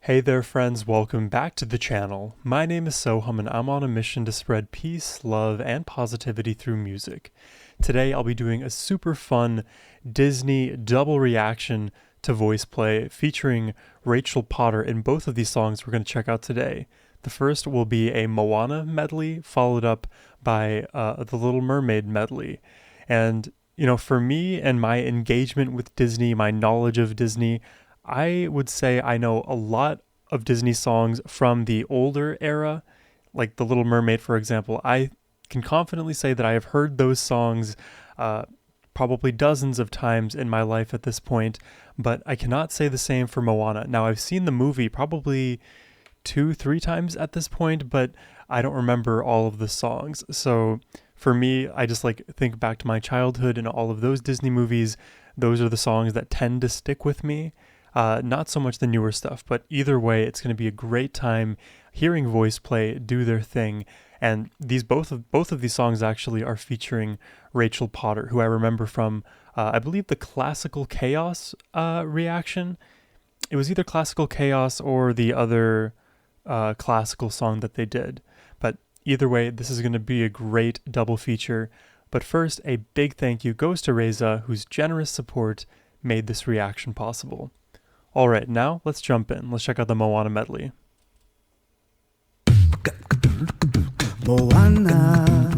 Hey there friends, welcome back to the channel. My name is Sohum and I'm on a mission to spread peace, love, and positivity through music. Today I'll be doing a super fun Disney double reaction to VoicePlay featuring Rachel Potter in both of these songs we're going to check out today. The first will be a Moana medley followed up by the Little Mermaid medley. And for me and my engagement with Disney, my knowledge of Disney, I would say I know a lot of Disney songs from the older era, like The Little Mermaid, for example. I can confidently say that I have heard those songs probably dozens of times in my life at this point, but I cannot say the same for Moana. Now, I've seen the movie probably 2-3 times at this point, but I don't remember all of the songs. So for me, I just think back to my childhood and all of those Disney movies. Those are the songs that tend to stick with me. Not so much the newer stuff, but either way, it's going to be a great time hearing VoicePlay do their thing. And both of these songs actually are featuring Rachel Potter, who I remember from, I believe, the Classical Chaos reaction. It was either Classical Chaos or the other classical song that they did. But either way, this is going to be a great double feature. But first, a big thank you goes to Reza, whose generous support made this reaction possible. Alright, now let's jump in. Let's check out the Moana medley. Moana,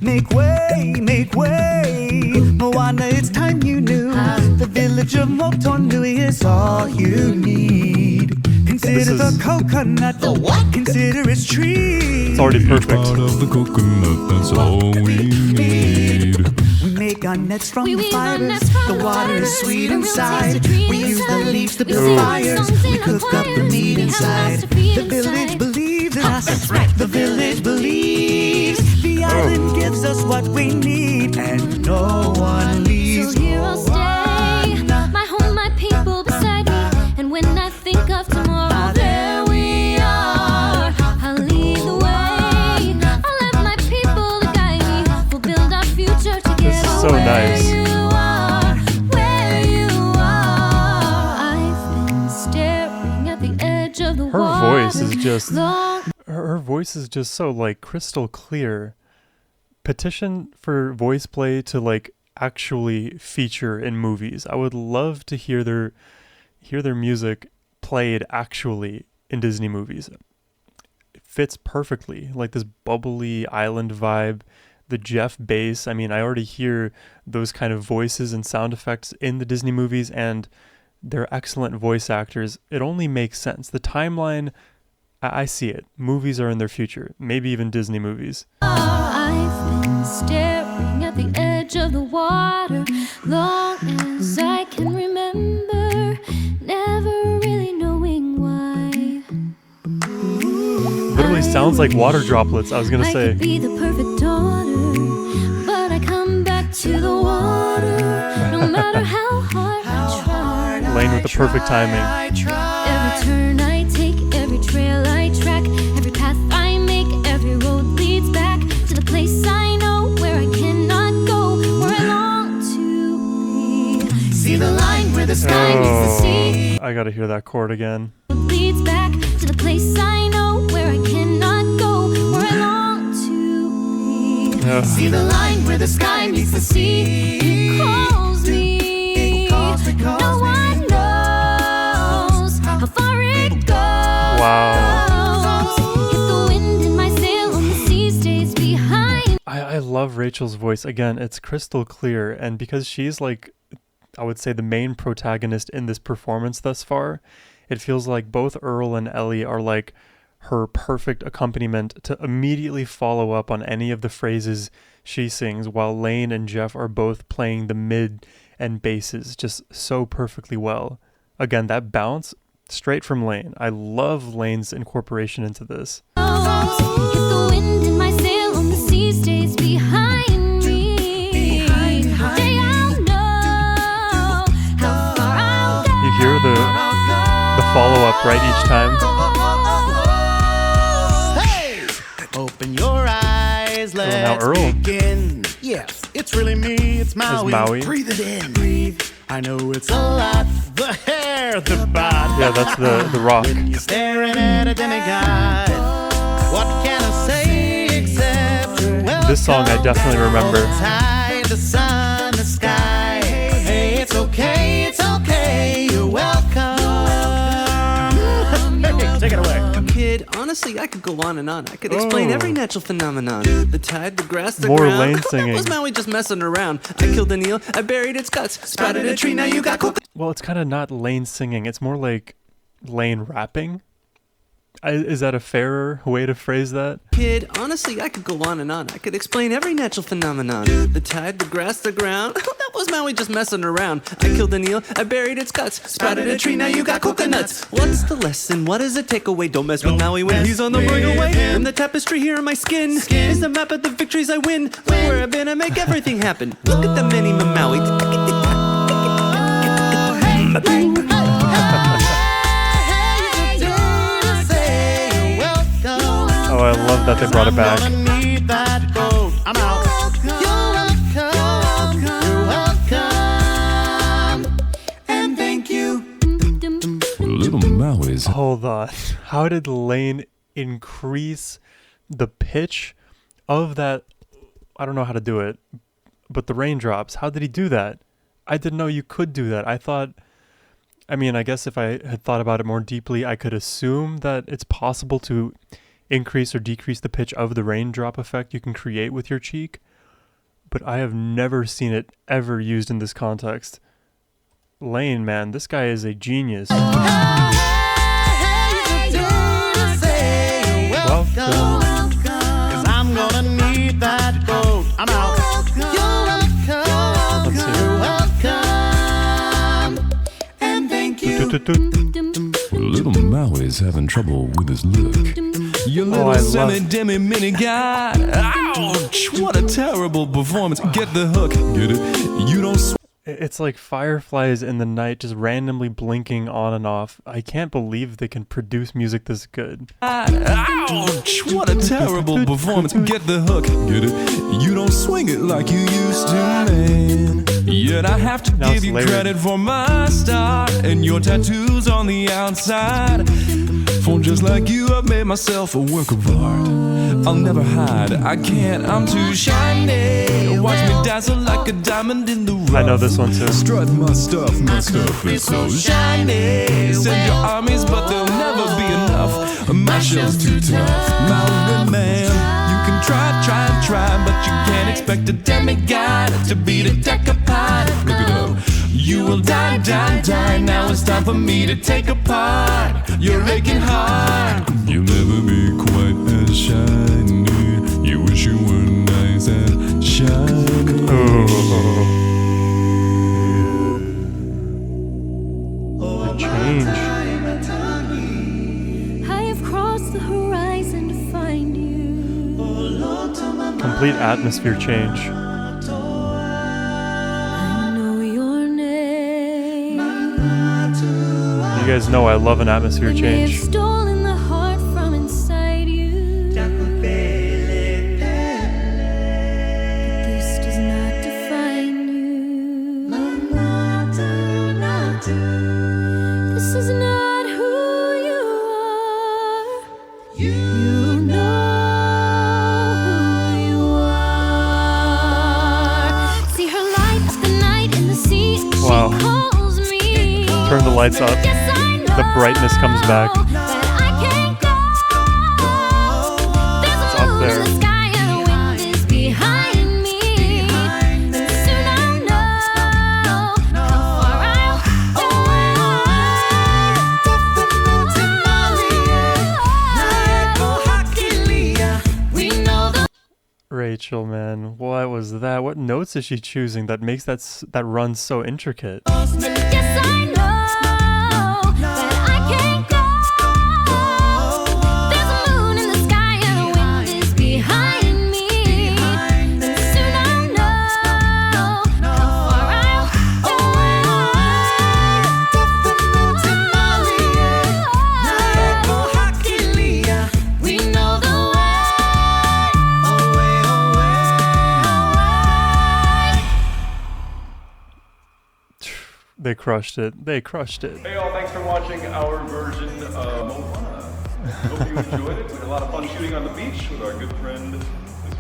make way, make way. Moana, it's time you knew. The village of Motonui is all you need. Consider the coconut, the what? Consider its tree. It's already perfect. Part of the coconut, that's all we need. We make our nets from the fibers. The water is sweet inside. We use the leaves to build fires. We cook up the meat inside. The village believes in us. That's right. The village believes. The island gives us what we need, and no one leaves. So here I'll stay. My home, my people beside me. And when I think of tomorrow, there we are. I'll lead the way. I'll let my people guide me. We'll build our future together. This is so nice. Her voice is just so crystal clear. Petition for VoicePlay to actually feature in movies. I would love to hear their music played actually in Disney movies. It fits perfectly, this bubbly island vibe, the Jeff bass. I mean, I already hear those kind of voices and sound effects in the Disney movies, and they're excellent voice actors. It only makes sense. The timeline, I see it. Movies are in their future, maybe even Disney movies. I've been staring at the edge of the water long as I can remember, never really knowing why. Literally sounds like water droplets, I was gonna say. I could be the perfect daughter, but I come back to the water, no matter how hard I try. Lane with the perfect timing. Every turn I take, every trail I track, every path I make, every road leads back to the place I know, where I cannot go, where I long to be. See the line where the sky meets the sea. I gotta hear that chord again. Leads back to the place I know, where I cannot go, where I long to be. See the line where the sky meets the sea. It calls me. No one knows how far it goes. Wow. If the wind in my sail on the sea stays behind. I love Rachel's voice. Again, it's crystal clear, and because she's I would say the main protagonist in this performance thus far, it feels like both Earl and Ellie are her perfect accompaniment to immediately follow up on any of the phrases she sings, while Lane and Jeff are both playing the mid and basses just so perfectly well. Again, that bounce, straight from Lane. I love Lane's incorporation into this. If the wind in my sail on the sea stays behind me, day I'll know how far I'll go. You hear the follow-up right each time. Hey! Open your eyes, let's now Earl begin. Yes, it's really me, it's Maui. Maui. Breathe it in. Breathe I know it's a lot. The hair, the bod. Yeah, that's the rock. You're staring at a demigod. What can I say except This song I definitely remember. the tide, the sun, the sky. Hey, it's okay, you're welcome. Hey, take it away. Kid, honestly, I could go on and on. I could explain every natural phenomenon. The tide, the grass, the More ground. Lane singing. Was Maui just messing around? I killed an eel, I buried its guts, sprouted a tree, now you got coconut. Well, it's kind of not Lane singing. It's more like Lane rapping. Is that a fairer way to phrase that? Kid, honestly, I could go on and on. I could explain every natural phenomenon. The tide, the grass, the ground. That was Maui just messing around. I killed an eel, I buried its guts, sprouted a tree, now you got coconuts. What's the lesson? What is the takeaway? Don't mess with Maui when he's on the breakaway. And the tapestry here on my skin is the map of the victories I win. Where I've been, I make everything happen. Look at the many Maui. Oh, I love that they brought it back. Need that boat. I'm out. You're welcome. And thank you. Little Maui's. Hold on. How did Lane increase the pitch of that? I don't know how to do it, but the raindrops. How did he do that? I didn't know you could do that. I guess if I had thought about it more deeply, I could assume that it's possible to increase or decrease the pitch of the raindrop effect you can create with your cheek, but I have never seen it ever used in this context. Lane, man, this guy is a genius. Welcome. 'Cause I'm gonna need that boat. I'm out. Let's see. You're welcome. And thank you. Little Maui's having trouble with his look. You little I love- semi-demi mini guy. Ouch! What a terrible performance. Get the hook. Get it? You don't It's like fireflies in the night just randomly blinking on and off. I can't believe they can produce music this good. Ouch! What a terrible performance. Get the hook. Get it? You don't swing it like you used to, man. Yet I have to Now give it's you layered. credit for my start and your tattoos on the outside. For just like you, I've made myself a work of art. I'll never hide. I can't. I'm too shiny. Watch me dazzle like a diamond in the rough. I know this one too. Strut my stuff is so shiny. Send your armies, but they'll never be enough. My shell's too tough. Mountain man, you can try, but you can't expect a demigod to beat a decapod. Look it up. You will die. Now it's time for me to take apart your aching heart. You'll never be quite as shiny. You wish you were nice and shiny. The change. I have crossed the horizon to find you. Complete atmosphere change. I know your name. You guys know I love an atmosphere I may have change. stolen the heart from inside you. But this does not define you. This is not who you are. You know who you are. See her light up the night in the sea. Wow. She calls me. Turn the lights up. Yes, I know The brightness comes back. that I can't go. There's a It's up moon there. in the sky and the wind is behind me. And soon I'll know how far I'll We know the Rachel, man, what was that? What notes is she choosing that makes that run so intricate? yes, I know that I can't go. There's a moon in the sky and the wind is behind me. And soon I'll know how far I'll We know the way. They crushed it. They crushed it. Hey, all, thanks for watching our version of Moana. Hope you enjoyed it. We had a lot of fun shooting on the beach with our good friend, Miss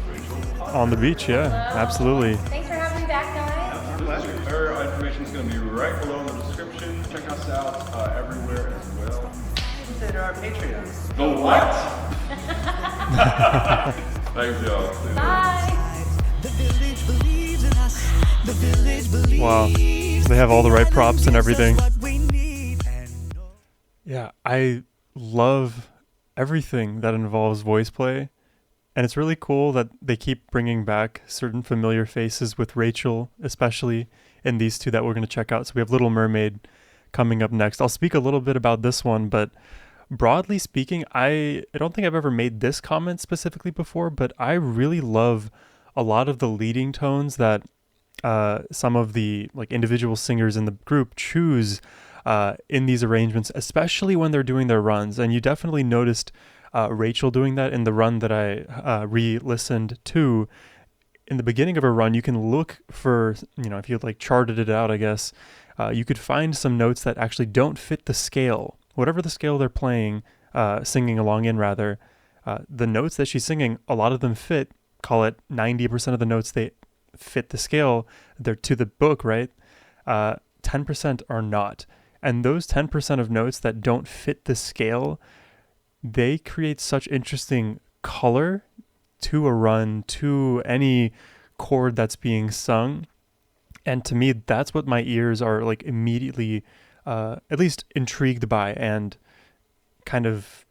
Rachel Potter. On the beach, yeah, absolutely. Thanks for having me back, guys. Her information is going to be right below in the description. Check us out everywhere as well. Consider our Patreon. The what? Thanks, y'all. Bye. The village believes in us. The village believes. Wow, they have all the right props and everything. What we need and know. Yeah, I love everything that involves VoicePlay, and it's really cool that they keep bringing back certain familiar faces with Rachel, especially in these two that we're going to check out. So we have Little Mermaid coming up next. I'll speak a little bit about this one, but broadly speaking, I don't think I've ever made this comment specifically before, but I really love a lot of the leading tones that some of the like individual singers in the group choose in these arrangements, especially when they're doing their runs. And you definitely noticed Rachel doing that in the run that I re-listened to. In the beginning of a run, you can look for, if you like charted it out, I guess, you could find some notes that actually don't fit the scale. Whatever the scale they're playing, singing along in rather, the notes that she's singing, a lot of them fit, call it 90% of the notes, they fit the scale. They're to the book, right? 10% are not. And those 10% of notes that don't fit the scale, they create such interesting color to a run, to any chord that's being sung. And to me, that's what my ears are like immediately, at least intrigued by, and kind of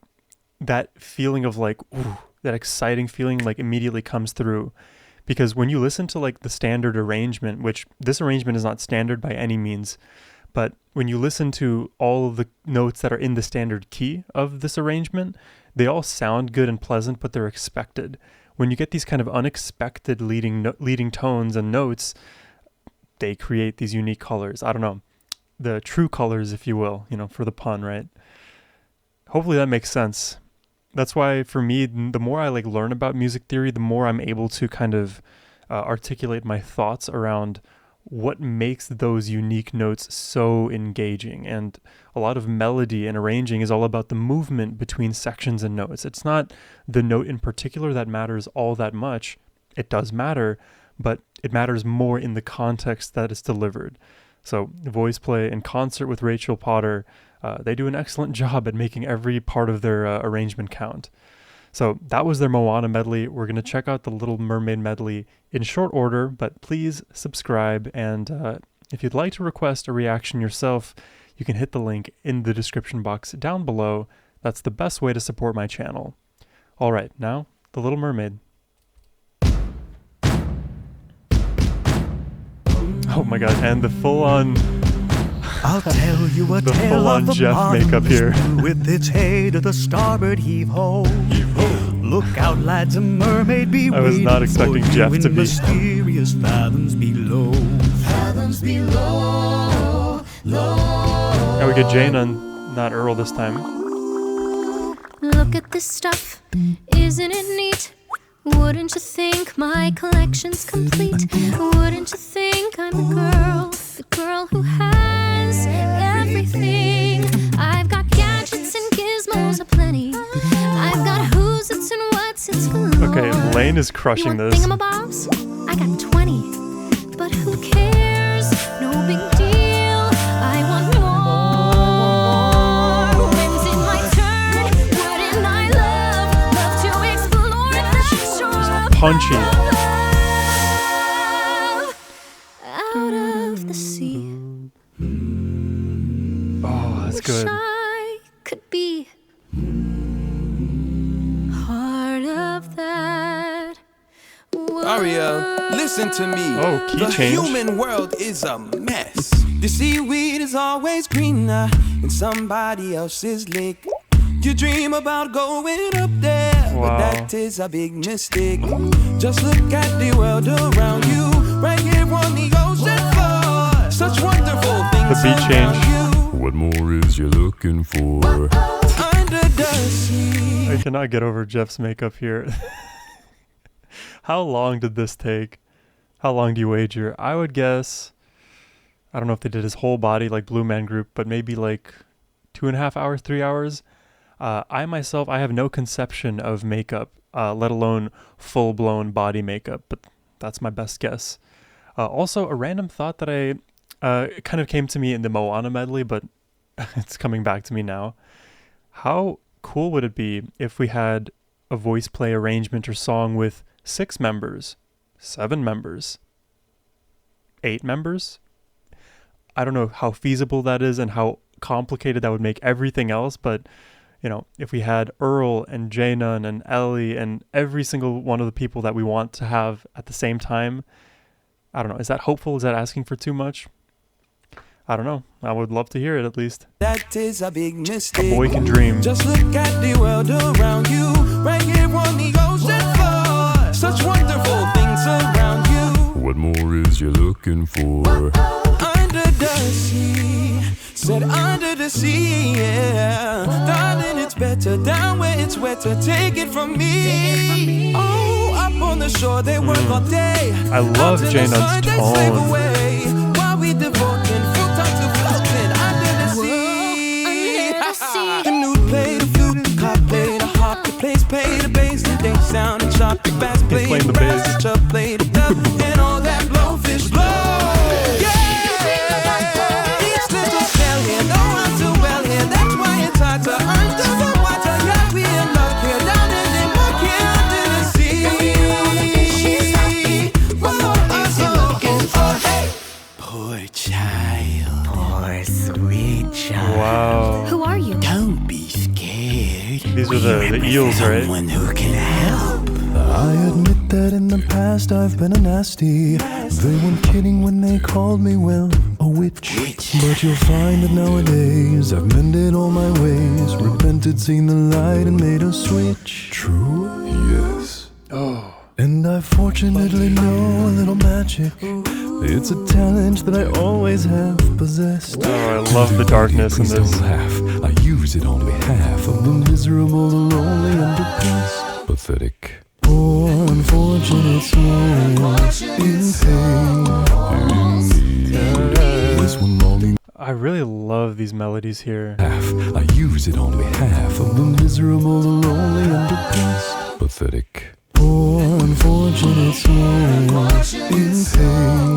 that feeling of like, ooh, that exciting feeling like immediately comes through. Because when you listen to like the standard arrangement, which this arrangement is not standard by any means, but when you listen to all of the notes that are in the standard key of this arrangement, they all sound good and pleasant, but they're expected. When you get these kind of unexpected leading tones and notes, they create these unique colors. I don't know, the true colors, if you will, for the pun, right? Hopefully that makes sense. That's why for me, the more I like learn about music theory, the more I'm able to kind of articulate my thoughts around what makes those unique notes so engaging. And a lot of melody and arranging is all about the movement between sections and notes. It's not the note in particular that matters all that much. It does matter, but it matters more in the context that it's delivered. So VoicePlay in concert with Rachel Potter, they do an excellent job at making every part of their arrangement count. So that was their Moana medley. We're going to check out the Little Mermaid medley in short order, but please subscribe. And if you'd like to request a reaction yourself, you can hit the link in the description box down below. That's the best way to support my channel. All right, now the Little Mermaid. Oh my god, and the full-on... I'll tell you a The tale full-on of a Jeff makeup here. with its head to the starboard heave-ho. Look out, lads, a mermaid be I was not waiting expecting for you Jeff in to be- mysterious fathoms below. Fathoms below, low. And we get Jane on, not Earl this time. Look at this stuff, isn't it neat? Wouldn't you think my collection's complete? Wouldn't you think I'm the girl who has everything? I've got gadgets and gizmos aplenty. I've got who's it's and what's it's galore. Okay, Lane is crushing you want this. thingamabobs? I got 20, but who cares? No big deal. I want more. When's it my turn? Wouldn't I love to explore the shore of Punchy. love out of the sea? Oh, that's Wish good. I could be part of that. Aria, listen to me. Oh, key the change. human world is a mess. The seaweed is always greener in somebody else's lake. You dream about going up there, Wow. but that is a big mistake. Just look at the world around you, right here on the ocean floor. Such wonderful things The beat change. around you. What more is you looking for? Under the sea. I cannot get over Jeff's makeup here. How long did this take? How long do you wager? I would guess I don't know if they did his whole body like Blue Man Group, but maybe like 2.5 hours, 3 hours. I myself, I have no conception of makeup, let alone full-blown body makeup, but that's my best guess. Also, a random thought that it kind of came to me in the Moana medley, but it's coming back to me now. How cool would it be if we had a VoicePlay arrangement or song with 6 members, 7 members, 8 members? I don't know how feasible that is and how complicated that would make everything else, but you know, if we had Earl and Jaynun and Ellie and every single one of the people that we want to have at the same time, I don't know, is that hopeful? Is that asking for too much? I don't know. I would love to hear it at least. That is a big mistake. A boy can dream. Just look at the world around you, right here on the ocean floor. Such wonderful things around you. What more is you looking for? Under the sea, said under the sea, yeah. Darling, it's better down where it's wetter. Take it from me. Oh, up on the shore they work all day. I love Jaynun's tone. While we devoting full time to floating under the sea. The nude play the flute, the cop play the harp, the place play the bass, the day sound and sharp, the bass play playing the the bass. brass, the chub play the dub, and all that blowfish blow. Wow. Who are you? Don't be scared. These are the eels, right? Someone who can help. I admit that in the past I've been a nasty. They weren't kidding when they called me, well, a witch. But you'll find that nowadays I've mended all my ways, repented, seen the light, and made a switch. True? Yes. Oh. And I fortunately know a little magic. It's a talent that I always have possessed. Oh, I love the darkness in Please this. don't laugh. I use it on behalf of The miserable, the lonely, and depressed. pathetic. Poor unfortunate souls in pain. This one longing I really love these melodies here. I use it on behalf of of the miserable, the lonely, and depressed. pathetic. Poor unfortunate souls in pain.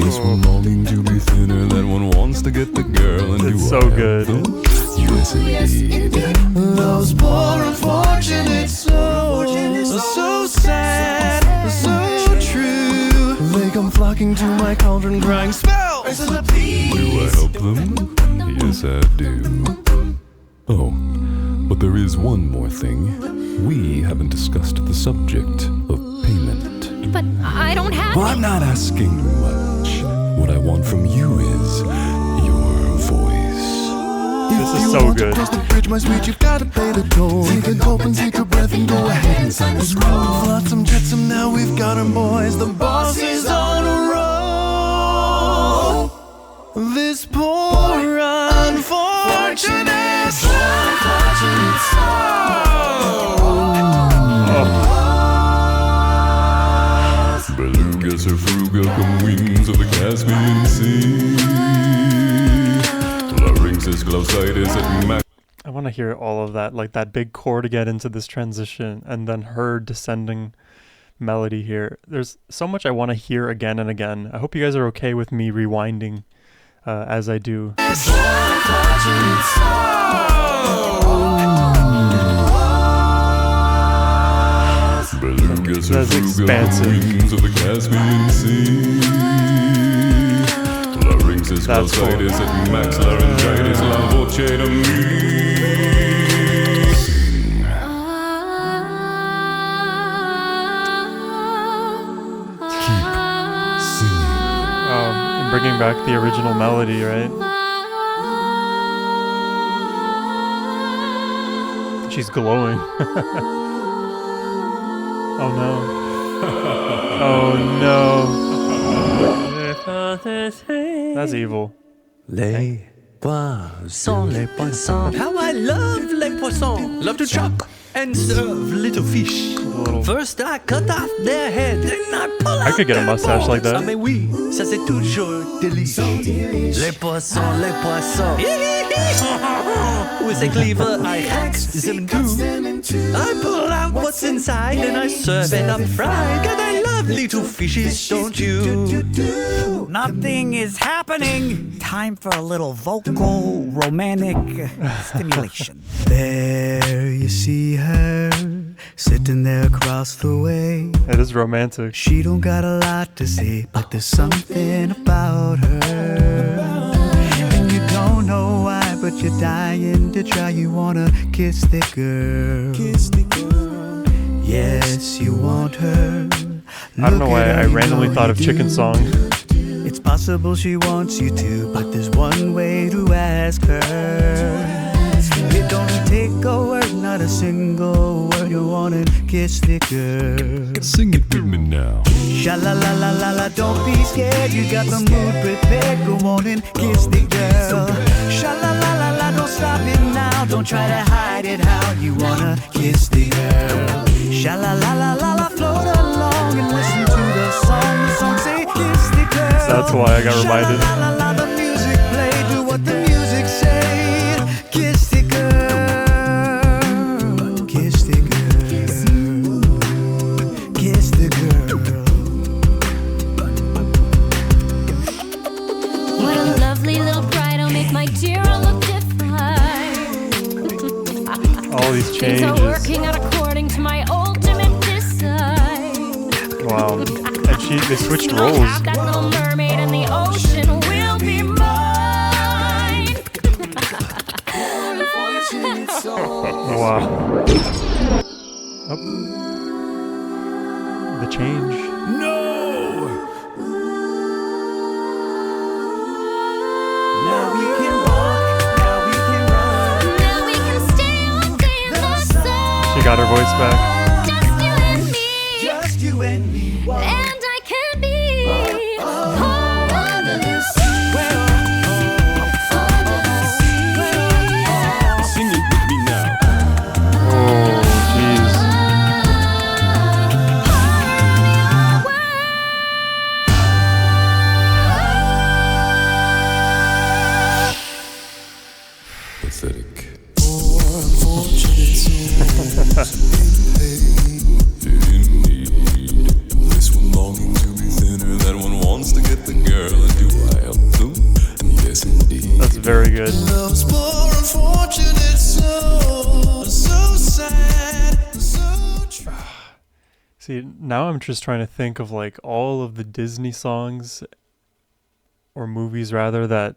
This one longing to be thinner, that one wants to get the girl, and It's do so I have good. them? Yes, indeed. Those poor unfortunate souls are so sad, so true. They come flocking to my cauldron, crying spells. Do I help them? Yes, I do. Oh, but there is one more thing. We haven't discussed the subject of payment. But I don't have Well, I'm not asking much. What I want from you is your voice. This is If you so want to good. cross the bridge, my sweet, you've got to pay the toll. Take a gulp and take a breath and go ahead and sign the scroll. Flotsam, jetsam, now we've got our boys. The boss is on a roll. This poor unfortunate Belugas are frugal queens of the Caspian Sea. Larynxes, glossitis, and I want to hear all of that, like that big chord again into this transition, and then her descending melody here. There's so much I want to hear again and again. I hope you guys are okay with me rewinding as I do. Belugas are That's frugal expansive. queens of the Caspian Sea. Larynxes, That's cool. glossitis, and maxillaryngitis, la voce to me. Bringing back the original melody, right? She's glowing. Oh no. Oh no. That's evil. Les poissons. How I love les poissons. Love to chuck and serve little fish. little. First I cut off their head, then I pull out I could get a mustache like that. Ah mais oui, ça c'est toujours délicieux. Les poissons, les poissons. With a cleaver I hack them too. I pull out what's inside and I serve it up fried. God, I love little fishes, don't you? Nothing is happening. Time for a little vocal romantic stimulation. There you see her, sitting there across the way. It is romantic. She don't got a lot to say, but there's something about her. And you don't know why, but you're dying to try. You wanna kiss the girl. Yes, you want her. I don't know why I randomly thought of Chicken Song. It's possible she wants you to, but there's one way to ask her. It don't take a word, not a single word. You wanna kiss the girl. Sing it with me now. Sha la la la la la, don't be scared. You got the mood prepared. Go on and kiss the girl. Sha la la la la, don't stop it now. Don't try to hide it. How you wanna kiss the girl? Sha la la la la la, float along and listen to the song. The song say kiss the girl. That's why I got reminded. Sha la la la, the music play. Do what the music say. Kiss the girl. Kiss the girl. Kiss the girl. What a lovely little bride, I'll make my dear all look different. All these Things are changes. working out according to my ultimate design. Wow. And they switched I'll roles. have that little mermaid and the ocean will be mine. Wow. Oh. The change. Now we can walk, now we can run. Now we can stay all day in the sun. She got her voice back. Just you and me. Just you and me. And I can be part of this. Sing it with me now. Oh, jeez. Pathetic. This one longing to be thinner, that one wants to get the girl, and do I help them? Yes, indeed. That's very good. Love's more unfortunate, so sad, so true. See, now I'm just trying to think of like all of the Disney songs or movies rather that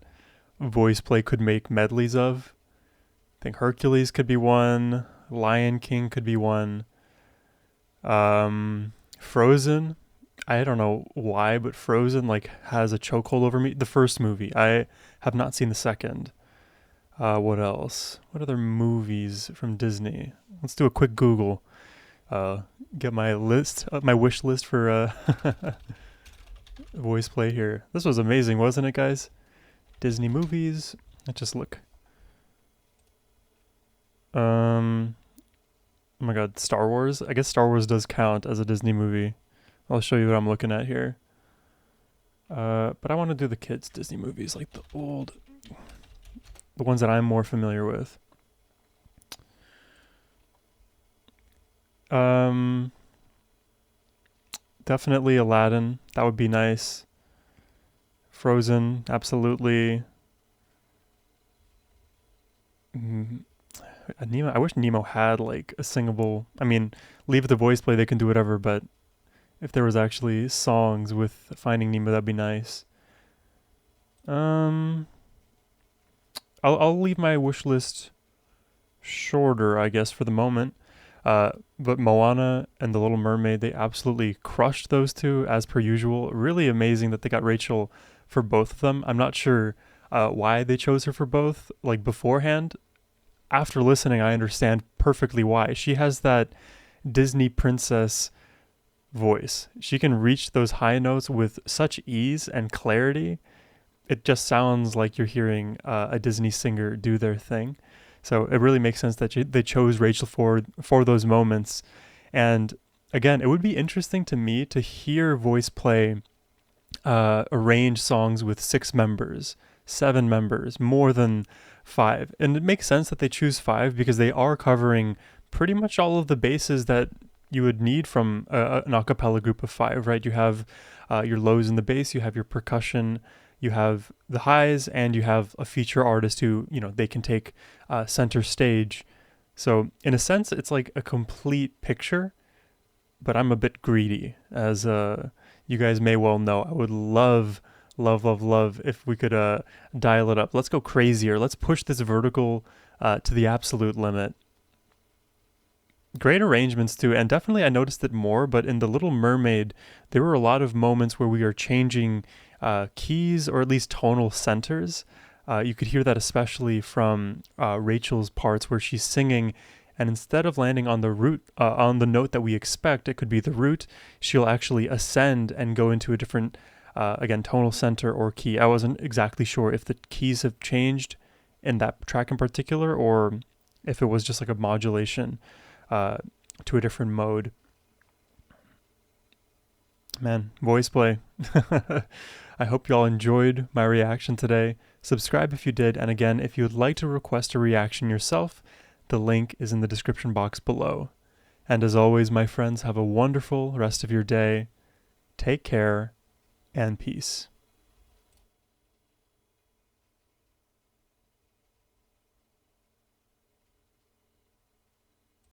VoicePlay could make medleys of. I think Hercules could be one. Lion King could be one. Frozen. I don't know why, but Frozen like has a chokehold over me. The first movie. I have not seen the second. What else? What other movies from Disney? Let's do a quick Google. Get my list, my wish list for VoicePlay here. This was amazing, wasn't it, guys? Disney movies. Let's just look. Oh my god, Star Wars. I guess Star Wars does count as a Disney movie. I'll show you what I'm looking at here. But I want to do the kids' Disney movies, like the ones that I'm more familiar with. Definitely Aladdin. That would be nice. Frozen, absolutely. Nemo. I wish Nemo had like a singable. I mean, leave it to VoicePlay. They can do whatever. But if there was actually songs with Finding Nemo, that'd be nice. I'll leave my wish list shorter, I guess, for the moment. But Moana and The Little Mermaid, they absolutely crushed those two as per usual. Really amazing that they got Rachel for both of them. I'm not sure why they chose her for both, like beforehand. After listening, I understand perfectly why. She has that Disney princess voice. She can reach those high notes with such ease and clarity. It just sounds like you're hearing a Disney singer do their thing. So it really makes sense that they chose Rachel for those moments. And again, it would be interesting to me to hear VoicePlay arrange songs with 6 members, 7 members, more than 5. And it makes sense that they choose 5 because they are covering pretty much all of the bases that you would need from an a cappella group of 5, right? You have your lows in the bass, you have your percussion, you have the highs, and you have a feature artist who, they can take center stage. So in a sense, it's like a complete picture, but I'm a bit greedy, as you guys may well know. I would love if we could dial it up. Let's go crazier. Let's push this vertical to the absolute limit. Great arrangements too, and definitely I noticed it more, but in The Little Mermaid, there were a lot of moments where we are changing keys, or at least tonal centers. You could hear that especially from Rachel's parts where she's singing, and instead of landing on the root, on the note that we expect, it could be the root, she'll actually ascend and go into a different, again, tonal center or key. I wasn't exactly sure if the keys have changed in that track in particular, or if it was just like a modulation to a different mode. Man, VoicePlay. I hope y'all enjoyed my reaction today. Subscribe if you did, and again, if you would like to request a reaction yourself, the link is in the description box below. And as always, my friends, have a wonderful rest of your day. Take care, and peace.